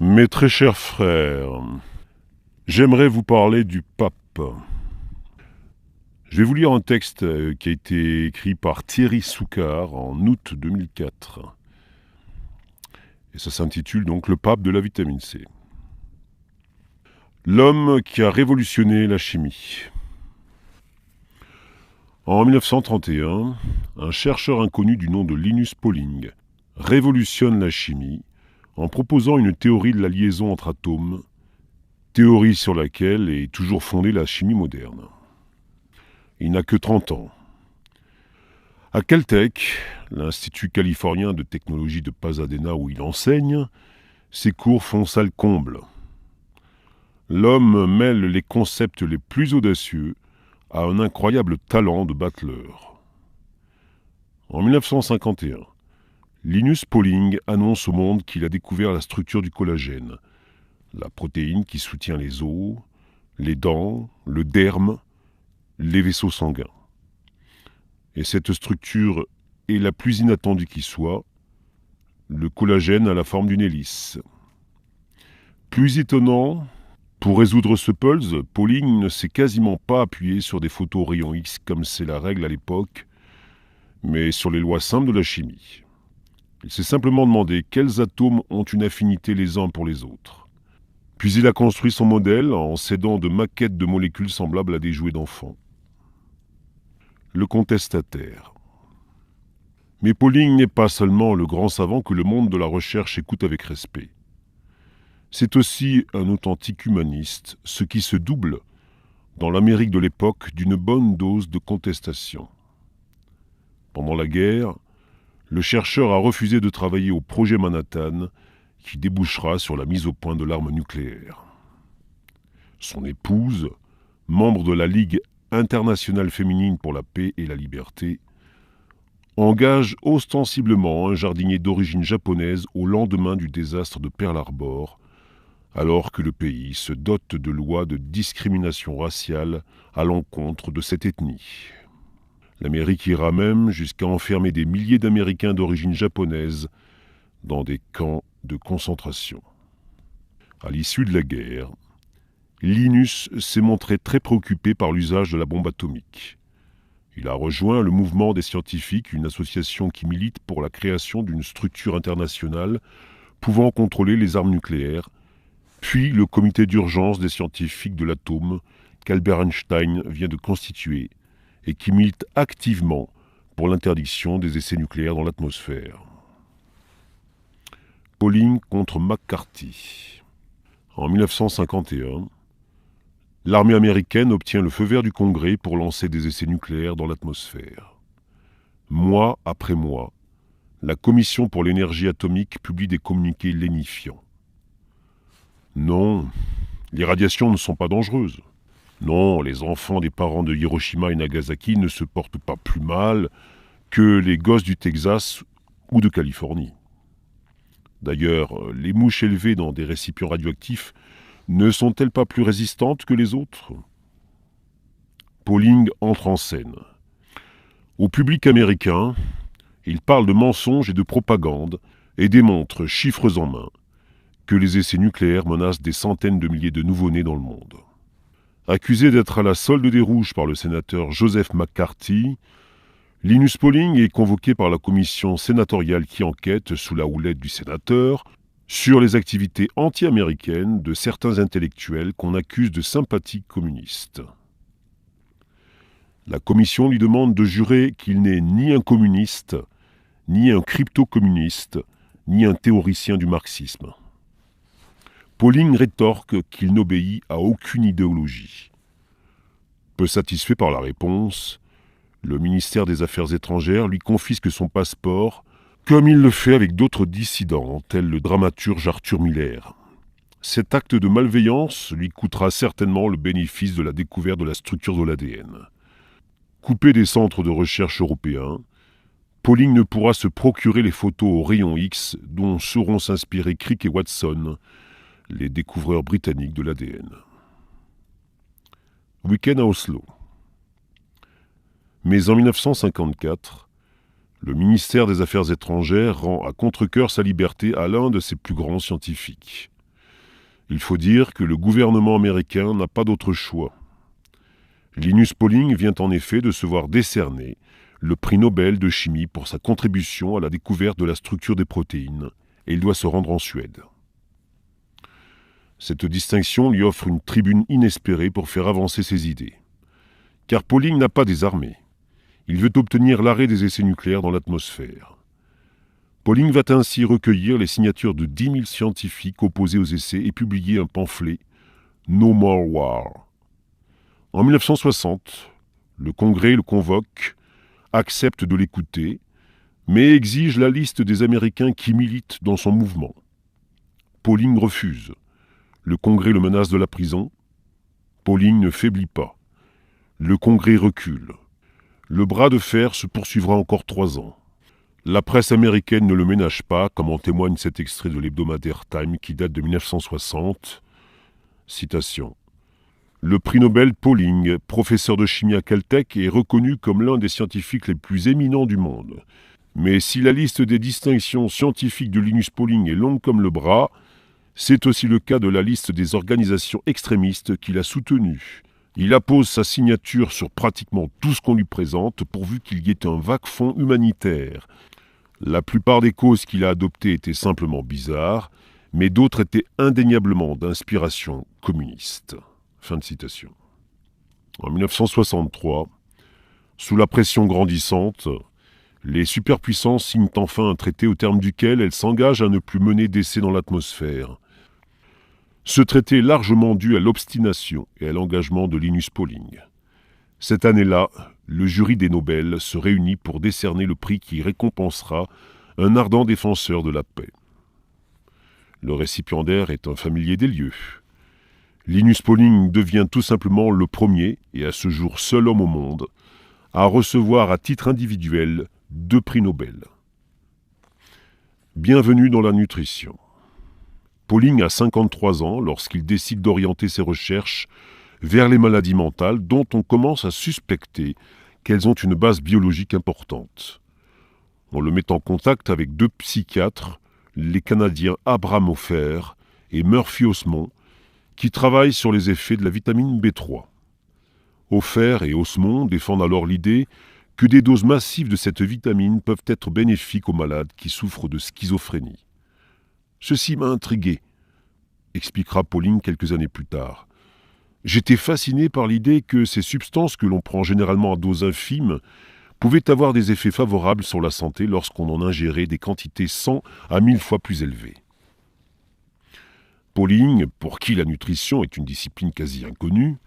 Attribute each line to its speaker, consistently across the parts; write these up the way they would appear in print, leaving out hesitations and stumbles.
Speaker 1: Mes très chers frères, j'aimerais vous parler du pape. Je vais vous lire un texte qui a été écrit par Thierry Soucard en août 2004. Et ça s'intitule donc Le pape de la vitamine C. L'homme qui a révolutionné la chimie. En 1931, un chercheur inconnu du nom de Linus Pauling révolutionne la chimie en proposant une théorie de la liaison entre atomes, théorie sur laquelle est toujours fondée la chimie moderne. Il n'a que 30 ans. À Caltech, l'Institut californien de technologie de Pasadena où il enseigne, ses cours font salle comble. L'homme mêle les concepts les plus audacieux à un incroyable talent de battleur. En 1951, Linus Pauling annonce au monde qu'il a découvert la structure du collagène, la protéine qui soutient les os, les dents, le derme, les vaisseaux sanguins. Et cette structure est la plus inattendue qui soit, le collagène a la forme d'une hélice. Plus étonnant, pour résoudre ce puzzle, Pauling ne s'est quasiment pas appuyé sur des photos rayons X comme c'est la règle à l'époque, mais sur les lois simples de la chimie. Il s'est simplement demandé quels atomes ont une affinité les uns pour les autres. Puis il a construit son modèle en s'aidant de maquettes de molécules semblables à des jouets d'enfants. Le contestataire. Mais Pauling n'est pas seulement le grand savant que le monde de la recherche écoute avec respect. C'est aussi un authentique humaniste, ce qui se double, dans l'Amérique de l'époque, d'une bonne dose de contestation. Pendant la guerre, le chercheur a refusé de travailler au projet Manhattan, qui débouchera sur la mise au point de l'arme nucléaire. Son épouse, membre de la Ligue internationale féminine pour la paix et la liberté, engage ostensiblement un jardinier d'origine japonaise au lendemain du désastre de Pearl Harbor, alors que le pays se dote de lois de discrimination raciale à l'encontre de cette ethnie. L'Amérique ira même jusqu'à enfermer des milliers d'Américains d'origine japonaise dans des camps de concentration. À l'issue de la guerre, Linus s'est montré très préoccupé par l'usage de la bombe atomique. Il a rejoint le Mouvement des scientifiques, une association qui milite pour la création d'une structure internationale pouvant contrôler les armes nucléaires, puis le comité d'urgence des scientifiques de l'atome qu'Albert Einstein vient de constituer et qui milite activement pour l'interdiction des essais nucléaires dans l'atmosphère. Pauling contre McCarthy. En 1951, l'armée américaine obtient le feu vert du Congrès pour lancer des essais nucléaires dans l'atmosphère. Mois après mois, la Commission pour l'énergie atomique publie des communiqués lénifiants. Non, les radiations ne sont pas dangereuses. Non, les enfants des parents de Hiroshima et Nagasaki ne se portent pas plus mal que les gosses du Texas ou de Californie. D'ailleurs, les mouches élevées dans des récipients radioactifs ne sont-elles pas plus résistantes que les autres ? Pauling entre en scène. Au public américain, il parle de mensonges et de propagande et démontre, chiffres en main, que les essais nucléaires menacent des centaines de milliers de nouveau-nés dans le monde. Accusé d'être à la solde des rouges par le sénateur Joseph McCarthy, Linus Pauling est convoqué par la commission sénatoriale qui enquête, sous la houlette du sénateur, sur les activités anti-américaines de certains intellectuels qu'on accuse de sympathie communiste. La commission lui demande de jurer qu'il n'est ni un communiste, ni un crypto-communiste, ni un théoricien du marxisme. Pauling rétorque qu'il n'obéit à aucune idéologie. Peu satisfait par la réponse, le ministère des Affaires étrangères lui confisque son passeport, comme il le fait avec d'autres dissidents, tels le dramaturge Arthur Miller. Cet acte de malveillance lui coûtera certainement le bénéfice de la découverte de la structure de l'ADN. Coupé des centres de recherche européens, Pauling ne pourra se procurer les photos aux rayons X dont sauront s'inspirer Crick et Watson, les découvreurs britanniques de l'ADN. Week-end à Oslo. Mais en 1954, le ministère des Affaires étrangères rend à contre-cœur sa liberté à l'un de ses plus grands scientifiques. Il faut dire que le gouvernement américain n'a pas d'autre choix. Linus Pauling vient en effet de se voir décerner le prix Nobel de chimie pour sa contribution à la découverte de la structure des protéines, et il doit se rendre en Suède. Cette distinction lui offre une tribune inespérée pour faire avancer ses idées. Car Pauling n'a pas désarmé. Il veut obtenir l'arrêt des essais nucléaires dans l'atmosphère. Pauling va ainsi recueillir les signatures de 10 000 scientifiques opposés aux essais et publier un pamphlet « No More War ». En 1960, le Congrès le convoque, accepte de l'écouter, mais exige la liste des Américains qui militent dans son mouvement. Pauling refuse. Le Congrès le menace de la prison. Pauling ne faiblit pas. Le Congrès recule. Le bras de fer se poursuivra encore 3 ans. La presse américaine ne le ménage pas, comme en témoigne cet extrait de l'hebdomadaire Time qui date de 1960. Citation. Le prix Nobel Pauling, professeur de chimie à Caltech, est reconnu comme l'un des scientifiques les plus éminents du monde. Mais si la liste des distinctions scientifiques de Linus Pauling est longue comme le bras, c'est aussi le cas de la liste des organisations extrémistes qu'il a soutenues. Il appose sa signature sur pratiquement tout ce qu'on lui présente, pourvu qu'il y ait un vague fond humanitaire. La plupart des causes qu'il a adoptées étaient simplement bizarres, mais d'autres étaient indéniablement d'inspiration communiste. Fin de citation. En 1963, sous la pression grandissante, les superpuissances signent enfin un traité au terme duquel elles s'engagent à ne plus mener d'essais dans l'atmosphère. Ce traité est largement dû à l'obstination et à l'engagement de Linus Pauling. Cette année-là, le jury des Nobel se réunit pour décerner le prix qui récompensera un ardent défenseur de la paix. Le récipiendaire est un familier des lieux. Linus Pauling devient tout simplement le premier, et à ce jour seul homme au monde, à recevoir à titre individuel 2 prix Nobel. Bienvenue dans la nutrition. Pauling a 53 ans lorsqu'il décide d'orienter ses recherches vers les maladies mentales dont on commence à suspecter qu'elles ont une base biologique importante. On le met en contact avec 2 psychiatres, les Canadiens Abraham Ofer et Murphy Osmond, qui travaillent sur les effets de la vitamine B3. Ofer et Osmond défendent alors l'idée que des doses massives de cette vitamine peuvent être bénéfiques aux malades qui souffrent de schizophrénie. Ceci m'a intrigué, expliquera Pauling quelques années plus tard. J'étais fasciné par l'idée que ces substances que l'on prend généralement à doses infimes pouvaient avoir des effets favorables sur la santé lorsqu'on en ingérait des quantités 100 à 1000 fois plus élevées. Pauling, pour qui la nutrition est une discipline quasi inconnue,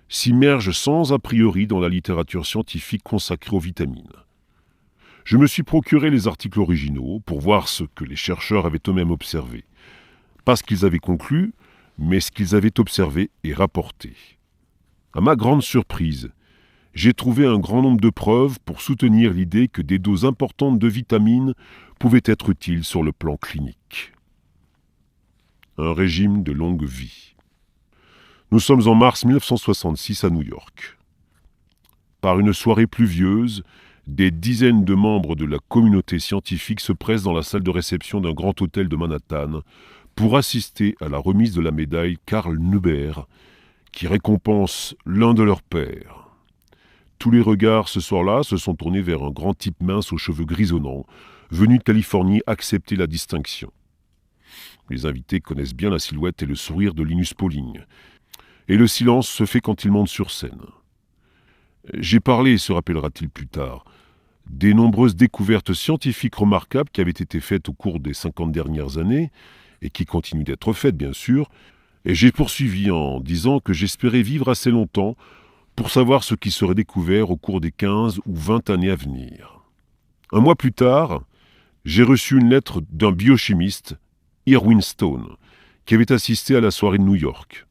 Speaker 1: s'immerge sans a priori dans la littérature scientifique consacrée aux vitamines. Je me suis procuré les articles originaux pour voir ce que les chercheurs avaient eux-mêmes observé. Pas ce qu'ils avaient conclu, mais ce qu'ils avaient observé et rapporté. À ma grande surprise, j'ai trouvé un grand nombre de preuves pour soutenir l'idée que des doses importantes de vitamines pouvaient être utiles sur le plan clinique. Un régime de longue vie. Nous sommes en mars 1966 à New York. Par une soirée pluvieuse, des dizaines de membres de la communauté scientifique se pressent dans la salle de réception d'un grand hôtel de Manhattan pour assister à la remise de la médaille Karl Neuber, qui récompense l'un de leurs pairs. Tous les regards ce soir-là se sont tournés vers un grand type mince aux cheveux grisonnants, venu de Californie accepter la distinction. Les invités connaissent bien la silhouette et le sourire de Linus Pauling. Et le silence se fait quand il monte sur scène. J'ai parlé, se rappellera-t-il plus tard, des nombreuses découvertes scientifiques remarquables qui avaient été faites au cours des 50 dernières années, et qui continuent d'être faites bien sûr, et j'ai poursuivi en disant que j'espérais vivre assez longtemps pour savoir ce qui serait découvert au cours des 15 ou 20 années à venir. Un mois plus tard, j'ai reçu une lettre d'un biochimiste, Irwin Stone, qui avait assisté à la soirée de New York.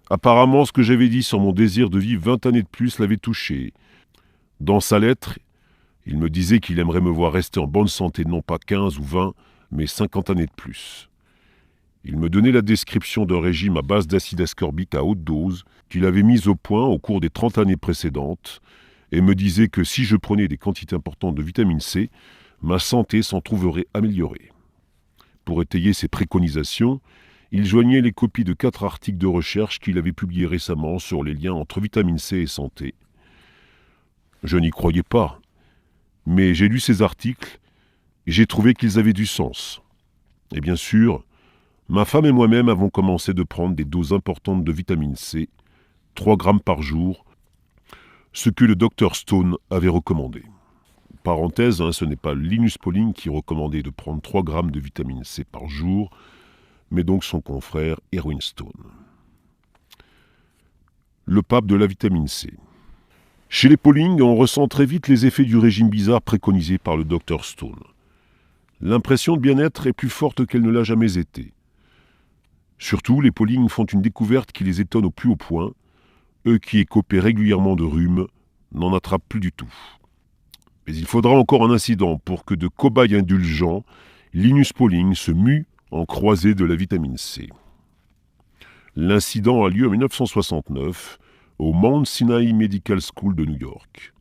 Speaker 1: Apparemment, ce que j'avais dit sur mon désir de vivre 20 années de plus l'avait touché. Dans sa lettre, il me disait qu'il aimerait me voir rester en bonne santé non pas 15 ou 20, mais 50 années de plus. Il me donnait la description d'un régime à base d'acide ascorbique à haute dose qu'il avait mis au point au cours des 30 années précédentes et me disait que si je prenais des quantités importantes de vitamine C, ma santé s'en trouverait améliorée. Pour étayer ses préconisations, il joignait les copies de 4 articles de recherche qu'il avait publiés récemment sur les liens entre vitamine C et santé. Je n'y croyais pas, mais j'ai lu ces articles et j'ai trouvé qu'ils avaient du sens. Et bien sûr, ma femme et moi-même avons commencé de prendre des doses importantes de vitamine C, 3 grammes par jour, ce que le docteur Stone avait recommandé. Parenthèse, ce n'est pas Linus Pauling qui recommandait de prendre 3 grammes de vitamine C par jour, mais donc son confrère Erwin Stone. Le pape de la vitamine C. Chez les Pauling, on ressent très vite les effets du régime bizarre préconisé par le docteur Stone. L'impression de bien-être est plus forte qu'elle ne l'a jamais été. Surtout, les Pauling font une découverte qui les étonne au plus haut point. Eux qui écopaient régulièrement de rhume n'en attrapent plus du tout. Mais il faudra encore un incident pour que de cobaye indulgent, Linus Pauling se mue en croisée de la vitamine C. L'incident a lieu en 1969 au Mount Sinai Medical School de New York.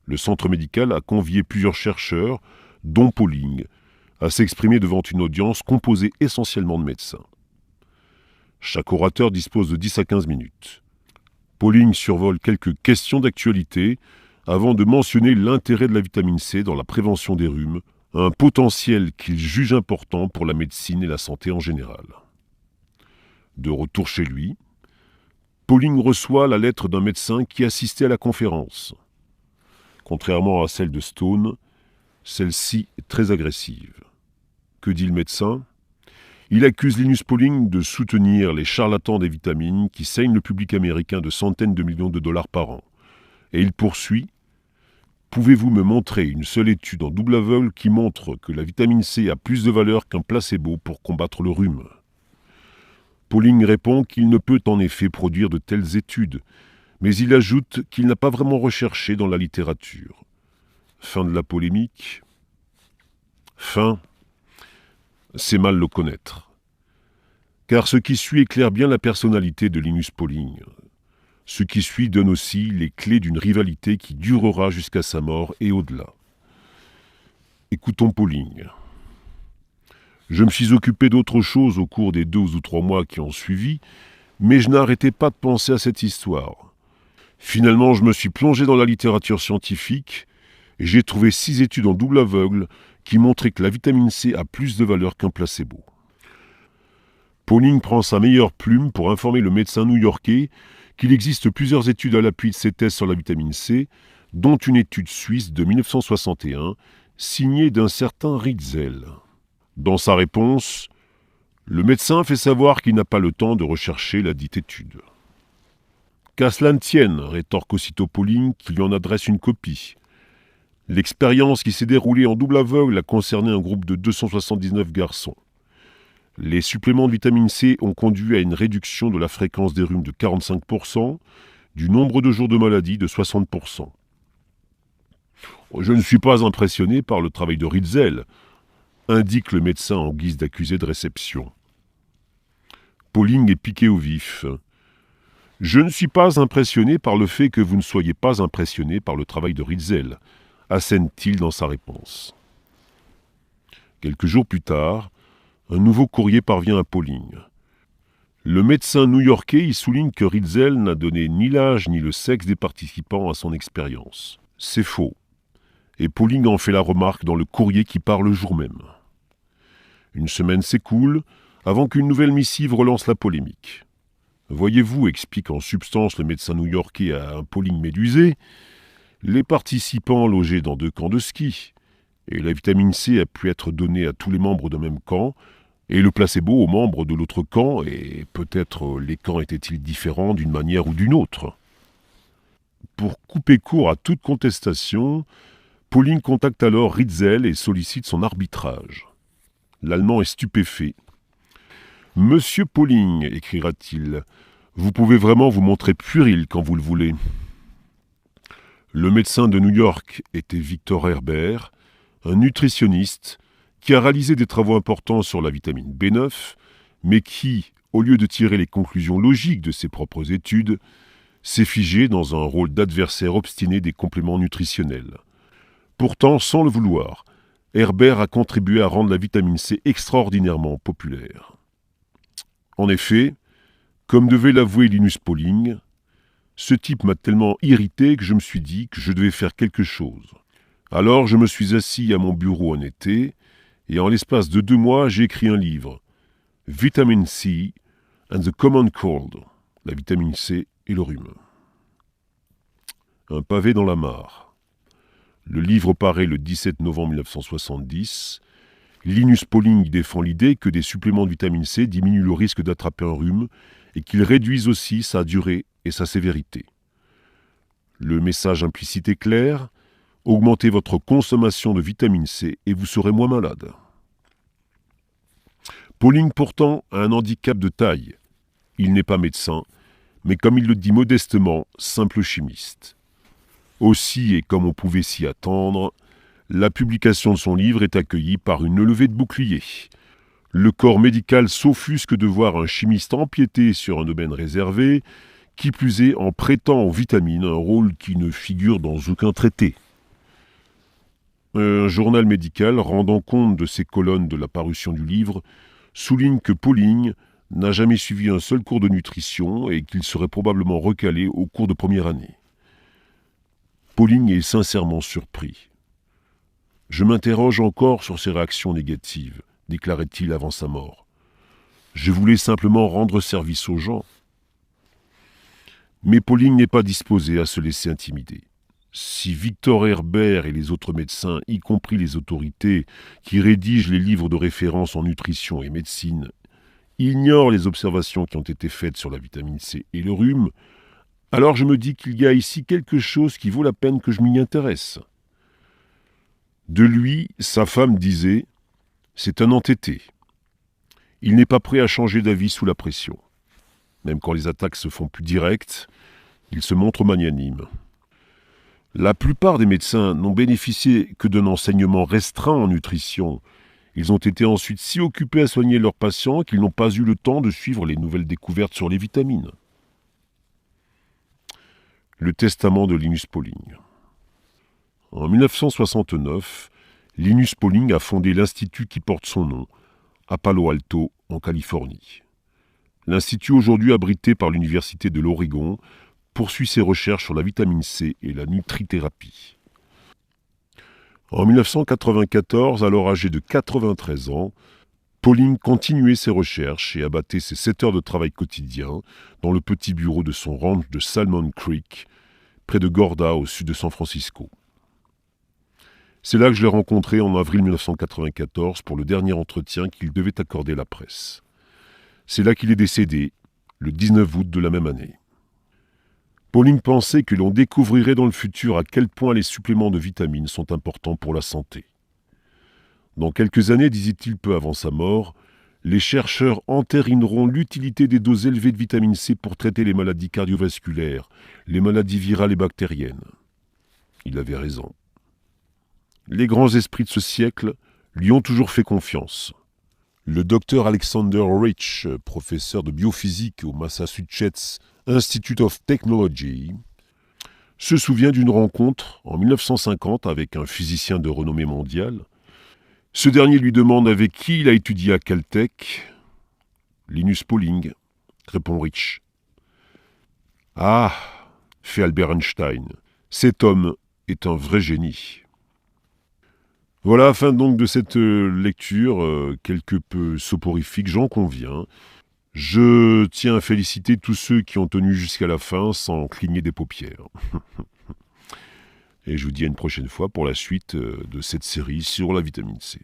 Speaker 1: Le centre médical a convié plusieurs chercheurs, dont Pauling, à s'exprimer devant une audience composée essentiellement de médecins. Chaque orateur dispose de 10 à 15 minutes. Pauling survole quelques questions d'actualité avant de mentionner l'intérêt de la vitamine C dans la prévention des rhumes, un potentiel qu'il juge important pour la médecine et la santé en général. De retour chez lui, Pauling reçoit la lettre d'un médecin qui assistait à la conférence. Contrairement à celle de Stone, celle-ci est très agressive. Que dit le médecin ? Il accuse Linus Pauling de soutenir les charlatans des vitamines qui saignent le public américain de centaines de millions de dollars par an. Et il poursuit : pouvez-vous me montrer une seule étude en double aveugle qui montre que la vitamine C a plus de valeur qu'un placebo pour combattre le rhume ? Pauling répond qu'il ne peut en effet produire de telles études, mais il ajoute qu'il n'a pas vraiment recherché dans la littérature. Fin de la polémique. Fin. C'est mal le connaître. Car ce qui suit éclaire bien la personnalité de Linus Pauling. Ce qui suit donne aussi les clés d'une rivalité qui durera jusqu'à sa mort et au-delà. Écoutons Pauling. Je me suis occupé d'autre chose au cours des 2 ou 3 mois qui ont suivi, mais je n'arrêtais pas de penser à cette histoire. Finalement, je me suis plongé dans la littérature scientifique et j'ai trouvé 6 études en double aveugle qui montraient que la vitamine C a plus de valeur qu'un placebo. Pauling prend sa meilleure plume pour informer le médecin new-yorkais qu'il existe plusieurs études à l'appui de ses thèses sur la vitamine C, dont une étude suisse de 1961, signée d'un certain Ritzel. Dans sa réponse, le médecin fait savoir qu'il n'a pas le temps de rechercher la dite étude. Qu'à cela ne tienne, rétorque aussitôt Pauling qui lui en adresse une copie. L'expérience qui s'est déroulée en double aveugle a concerné un groupe de 279 garçons. Les suppléments de vitamine C ont conduit à une réduction de la fréquence des rhumes de 45%, du nombre de jours de maladie de 60%. Je ne suis pas impressionné par le travail de Ritzel, indique le médecin en guise d'accusé de réception. Pauling est piqué au vif. Je ne suis pas impressionné par le fait que vous ne soyez pas impressionné par le travail de Ritzel, assène-t-il dans sa réponse. Quelques jours plus tard, un nouveau courrier parvient à Pauling. Le médecin new-yorkais y souligne que Ritzel n'a donné ni l'âge ni le sexe des participants à son expérience. C'est faux. Et Pauling en fait la remarque dans le courrier qui part le jour même. Une semaine s'écoule avant qu'une nouvelle missive relance la polémique. Voyez-vous, explique en substance le médecin new-yorkais à un Pauling médusé, les participants logés dans 2 camps de ski, et la vitamine C a pu être donnée à tous les membres d'un même camp, et le placebo aux membres de l'autre camp, et peut-être les camps étaient-ils différents d'une manière ou d'une autre. Pour couper court à toute contestation, Pauling contacte alors Ritzel et sollicite son arbitrage. L'Allemand est stupéfait. « Monsieur Pauling, écrira-t-il, vous pouvez vraiment vous montrer puéril quand vous le voulez. » Le médecin de New York était Victor Herbert, un nutritionniste qui a réalisé des travaux importants sur la vitamine B9, mais qui, au lieu de tirer les conclusions logiques de ses propres études, s'est figé dans un rôle d'adversaire obstiné des compléments nutritionnels. Pourtant, sans le vouloir, Herbert a contribué à rendre la vitamine C extraordinairement populaire. En effet, comme devait l'avouer Linus Pauling, ce type m'a tellement irrité que je me suis dit que je devais faire quelque chose. Alors je me suis assis à mon bureau un été, et en l'espace de 2 mois, j'ai écrit un livre, Vitamin C and the Common Cold, la vitamine C et le rhume. Un pavé dans la mare. Le livre paraît le 17 novembre 1970. Linus Pauling défend l'idée que des suppléments de vitamine C diminuent le risque d'attraper un rhume et qu'ils réduisent aussi sa durée et sa sévérité. Le message implicite est clair, augmentez votre consommation de vitamine C et vous serez moins malade. Pauling pourtant a un handicap de taille. Il n'est pas médecin, mais comme il le dit modestement, simple chimiste. Aussi, et comme on pouvait s'y attendre, la publication de son livre est accueillie par une levée de boucliers. Le corps médical s'offusque de voir un chimiste empiéter sur un domaine réservé, qui plus est en prêtant aux vitamines un rôle qui ne figure dans aucun traité. Un journal médical, rendant compte de ces colonnes de la parution du livre, souligne que Pauling n'a jamais suivi un seul cours de nutrition et qu'il serait probablement recalé au cours de première année. Pauling est sincèrement surpris. « Je m'interroge encore sur ses réactions négatives », déclarait-il avant sa mort. « Je voulais simplement rendre service aux gens. » Mais Pauling n'est pas disposé à se laisser intimider. Si Victor Herbert et les autres médecins, y compris les autorités qui rédigent les livres de référence en nutrition et médecine, ignorent les observations qui ont été faites sur la vitamine C et le rhume, alors je me dis qu'il y a ici quelque chose qui vaut la peine que je m'y intéresse. De lui, sa femme disait « C'est un entêté. Il n'est pas prêt à changer d'avis sous la pression. Même quand les attaques se font plus directes, il se montre magnanime. » La plupart des médecins n'ont bénéficié que d'un enseignement restreint en nutrition. Ils ont été ensuite si occupés à soigner leurs patients qu'ils n'ont pas eu le temps de suivre les nouvelles découvertes sur les vitamines. Le testament de Linus Pauling. En 1969, Linus Pauling a fondé l'institut qui porte son nom, à Palo Alto, en Californie. L'institut, aujourd'hui abrité par l'Université de l'Oregon, poursuit ses recherches sur la vitamine C et la nutrithérapie. En 1994, alors âgé de 93 ans, Pauling continuait ses recherches et abattait ses 7 heures de travail quotidien dans le petit bureau de son ranch de Salmon Creek, près de Gorda, au sud de San Francisco. C'est là que je l'ai rencontré en avril 1994 pour le dernier entretien qu'il devait accorder à la presse. C'est là qu'il est décédé, le 19 août de la même année. Pauling pensait que l'on découvrirait dans le futur à quel point les suppléments de vitamines sont importants pour la santé. Dans quelques années, disait-il peu avant sa mort, les chercheurs entérineront l'utilité des doses élevées de vitamine C pour traiter les maladies cardiovasculaires, les maladies virales et bactériennes. Il avait raison. Les grands esprits de ce siècle lui ont toujours fait confiance. Le docteur Alexander Rich, professeur de biophysique au Massachusetts Institute of Technology, se souvient d'une rencontre en 1950 avec un physicien de renommée mondiale. Ce dernier lui demande avec qui il a étudié à Caltech. « Linus Pauling », répond Rich. « Ah », fait Albert Einstein, « cet homme est un vrai génie ». Voilà, fin donc de cette lecture quelque peu soporifique, j'en conviens. Je tiens à féliciter tous ceux qui ont tenu jusqu'à la fin sans cligner des paupières. Et je vous dis à une prochaine fois pour la suite de cette série sur la vitamine C.